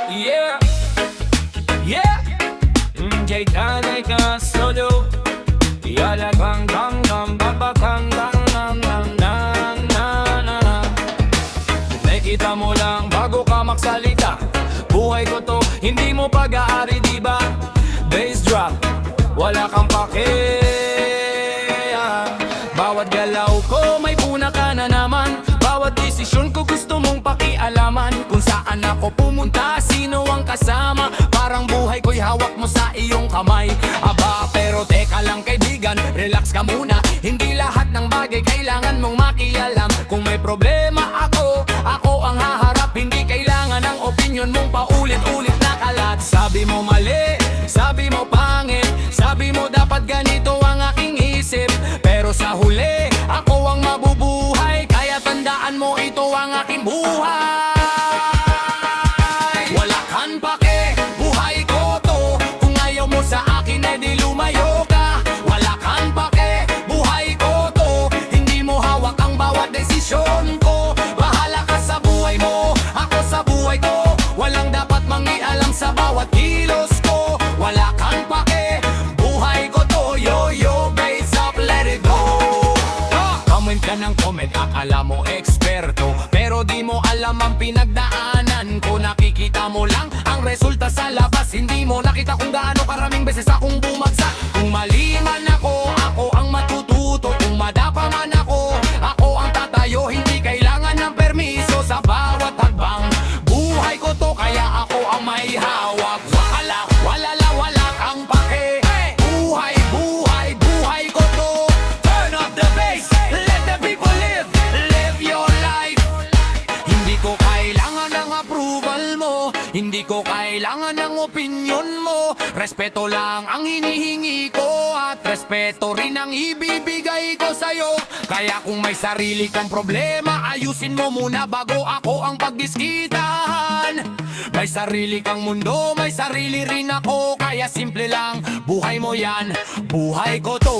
Yeah, yeah. Jay tanay ka solo. Yala kang kang kang baba kang kang nam nam nam na na na. Nakita mo lang bago ka magsalita. Buhay ko to, hindi mo pag-aari diba? Bass drop, wala kang pake. Bawat galaw ko may puna ka na naman. Bawat desisyon ko gusto mong pakialaman. Kung saan ako pumunta, sino ang kasama. Parang buhay ko'y hawak mo sa iyong kamay. Aba, pero teka lang kaibigan, relax ka muna. Hindi lahat ng bagay kailangan mong makialam. Kung may problema ako ang haharap. Hindi kailangan ng opinion mong paulit-ulit na kalat. Sabi mo mali, sabi mo pangit, sabi mo dapat ganito ang aking isip. Pero sa huli, ako ang mabubuhay. Kaya tandaan mo ito ang aking buhay. Wala kang pake, buhay ko to. Kung ayaw mo sa akin, edi lumayo ka. Wala kang pake, buhay ko to. Hindi mo hawak ang bawat desisyon ko. Bahala ka sa buhay mo, ako sa buhay ko. Walang dapat mangialam sa bawat kilos ko. Wala kang pake, buhay ko to. Yo, bass up, let it go. Comment ka ng comment, akala mo eksperto. Pero di mo alam ang pinagdaanan ko. Nakikita mo lang ang resulta sa labas. Hindi mo nakita kung gaano karaming beses akong bumagsak. Kung mali man ako ang matututo. Kung madapa man ako ang tatayo. Hindi kailangan ng permiso sa bawat hakbang. Buhay ko to, kaya ako ang may hawak. Wala kang pake. Buhay ko to. Turn up the bass, let the people live your life. Hindi ko kailangan ng approval mo. Hindi ko kailangan ng opinion mo. Respeto lang ang hinihingi ko. At respeto rin ang ibibigay ko sa'yo. Kaya kung may sarili kang problema, ayusin mo muna bago ako ang pagdiskitahan. May sarili kang mundo, may sarili rin ako. Kaya simple lang, buhay mo yan, buhay ko to.